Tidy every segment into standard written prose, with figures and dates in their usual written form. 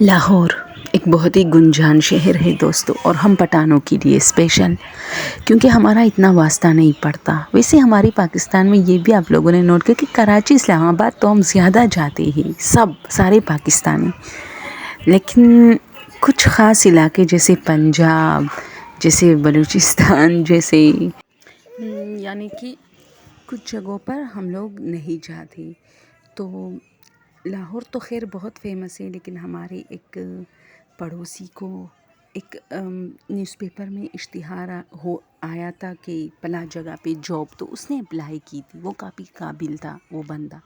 لاہور ایک بہت ہی گنجان شہر ہے دوستو، اور ہم پٹھانوں کے لیے اسپیشل، کیونکہ ہمارا اتنا واسطہ نہیں پڑتا۔ ویسے ہماری پاکستان میں یہ بھی آپ لوگوں نے نوٹ کیا کہ کراچی اسلام آباد تو ہم زیادہ جاتے ہی، سارے پاکستانی، لیکن کچھ خاص علاقے جیسے پنجاب، جیسے بلوچستان، جیسے یعنی کہ کچھ جگہوں پر ہم لوگ نہیں جاتے۔ تو لاہور تو خیر بہت فیمس ہے، لیکن ہمارے ایک پڑوسی کو ایک نیوز پیپر میں اشتہار آیا تھا کہ فلاں جگہ پہ جاب، تو اس نے اپلائی کی تھی، وہ کافی قابل تھا وہ بندہ،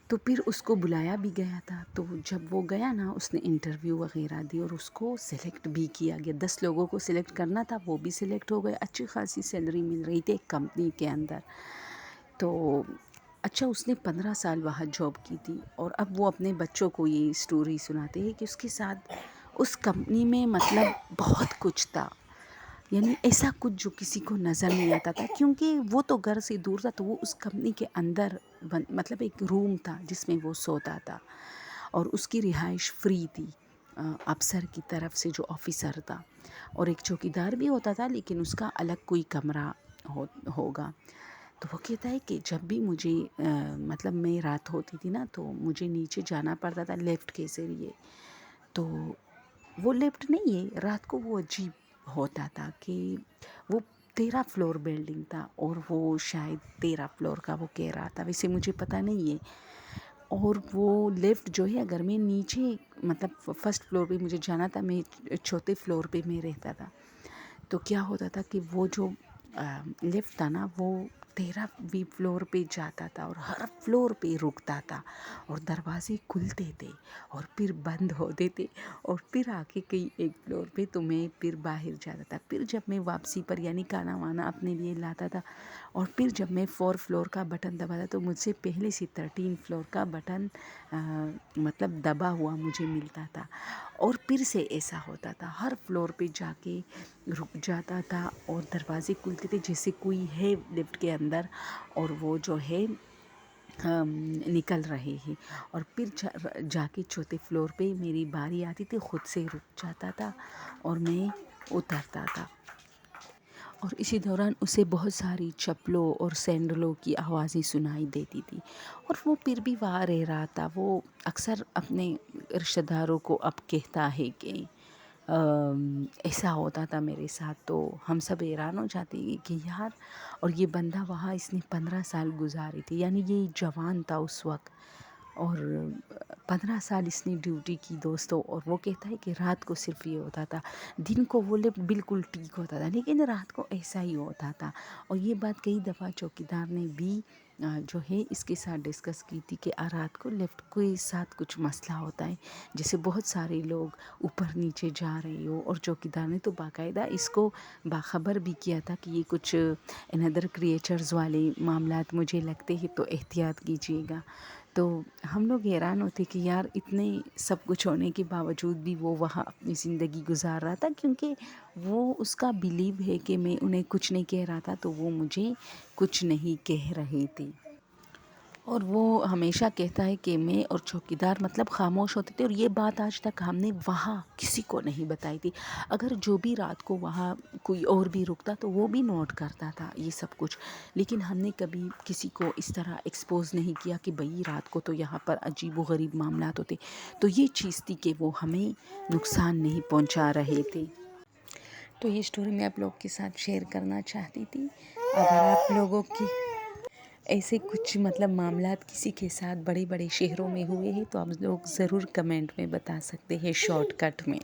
تو پھر اس کو بلایا بھی گیا تھا۔ تو جب وہ گیا نا، اس نے انٹرویو وغیرہ دی اور اس کو سلیکٹ بھی کیا گیا۔ 10 لوگوں کو سلیکٹ کرنا تھا، وہ بھی سلیکٹ ہو گئے۔ اچھی خاصی سیلری مل رہی تھی ایک کمپنی کے اندر۔ تو اچھا، اس نے 15 سال وہاں جاب کی تھی، اور اب وہ اپنے بچوں کو یہ سٹوری سناتے ہیں کہ اس کے ساتھ اس کمپنی میں مطلب بہت کچھ تھا، یعنی ایسا کچھ جو کسی کو نظر نہیں آتا تھا، کیونکہ وہ تو گھر سے دور تھا، تو وہ اس کمپنی کے اندر مطلب ایک روم تھا جس میں وہ سوتا تھا، اور اس کی رہائش فری تھی افسر کی طرف سے، جو آفیسر تھا، اور ایک چوکیدار بھی ہوتا تھا، لیکن اس کا الگ کوئی کمرہ ہوگا۔ تو وہ کہتا ہے کہ جب بھی مجھے مطلب میں رات ہوتی تھی نا، تو مجھے نیچے جانا پڑتا تھا لیفٹ کے ذریعے، تو وہ لیفٹ نہیں ہے، رات کو وہ عجیب ہوتا تھا کہ وہ 13 فلور بلڈنگ تھا، اور وہ شاید 13 فلور کا وہ کہہ رہا تھا، ویسے مجھے پتہ نہیں ہے۔ اور وہ لیفٹ جو ہے، اگر میں نیچے مطلب فرسٹ فلور پہ مجھے جانا تھا، میں چوتھے فلور پہ میں رہتا تھا، تو کیا ہوتا تھا کہ وہ جو لیفٹ تھا نا، وہ 13ویں فلور پہ جاتا تھا، اور ہر فلور پہ رکتا تھا، اور دروازے کھلتے تھے اور پھر بند ہوتے تھے، اور پھر آ کے کئی ایک فلور پہ تو میں پھر باہر جاتا تھا۔ پھر جب میں واپسی پر یعنی کھانا وانا اپنے لیے لاتا تھا، اور پھر جب میں 4 فلور کا بٹن دباتا تو مجھ سے پہلے سے 13 فلور کا بٹن مطلب دبا ہوا مجھے ملتا تھا، اور پھر سے ایسا ہوتا تھا، ہر فلور پہ جا کے رک جاتا تھا، اور دروازے کھلتے تھے جیسے کوئی ہے لفٹ کے اندر، اور وہ جو ہے نکل رہے ہیں، اور پھر جا کے چوتھے فلور پہ میری باری آتی تھی، خود سے رک جاتا تھا اور میں اترتا تھا، اور اسی دوران اسے بہت ساری چپلوں اور سینڈلوں کی آوازیں سنائی دیتی تھی، اور وہ پھر بھی وہاں رہ رہا تھا۔ وہ اکثر اپنے رشتہ داروں کو اب کہتا ہے کہ ایسا ہوتا تھا میرے ساتھ، تو ہم سب حیران ہو جاتے ہیں کہ یار، اور یہ بندہ وہاں اس نے 15 سال گزارے تھے، یعنی یہ جوان تھا اس وقت، اور 15 سال اس نے ڈیوٹی کی دوستوں، اور وہ کہتا ہے کہ رات کو صرف یہ ہوتا تھا، دن کو وہ لفٹ بالکل ٹھیک ہوتا تھا، لیکن رات کو ایسا ہی ہوتا تھا۔ اور یہ بات کئی دفعہ چوکیدار نے بھی جو ہے اس کے ساتھ ڈسکس کی تھی کہ رات کو لفٹ کے ساتھ کچھ مسئلہ ہوتا ہے، جیسے بہت سارے لوگ اوپر نیچے جا رہے ہو، اور چوکیدار نے تو باقاعدہ اس کو باخبر بھی کیا تھا کہ یہ کچھ انادر کریچرز والے معاملات مجھے لگتے ہیں، تو احتیاط کیجیے گا۔ تو ہم لوگ حیران ہوتے کہ یار، اتنے سب کچھ ہونے کے باوجود بھی وہ وہاں اپنی زندگی گزار رہا تھا، کیونکہ وہ اس کا بیلیو ہے کہ میں انہیں کچھ نہیں کہہ رہا تھا، تو وہ مجھے کچھ نہیں کہہ رہے تھے، اور وہ ہمیشہ کہتا ہے کہ میں اور چوکیدار مطلب خاموش ہوتے تھے، اور یہ بات آج تک ہم نے وہاں کسی کو نہیں بتائی تھی۔ اگر جو بھی رات کو وہاں کوئی اور بھی رکتا تو وہ بھی نوٹ کرتا تھا یہ سب کچھ، لیکن ہم نے کبھی کسی کو اس طرح ایکسپوز نہیں کیا کہ بھئی رات کو تو یہاں پر عجیب و غریب معاملات ہوتے۔ تو یہ چیز تھی کہ وہ ہمیں نقصان نہیں پہنچا رہے تھے۔ تو یہ سٹوری میں آپ لوگ کے ساتھ شیئر کرنا چاہتی تھی۔ اگر آپ لوگوں کی ایسے کچھ مطلب معاملات کسی کے ساتھ بڑے بڑے شہروں میں ہوئے ہیں، تو آپ لوگ ضرور کمنٹ میں بتا سکتے ہیں شارٹ کٹ میں۔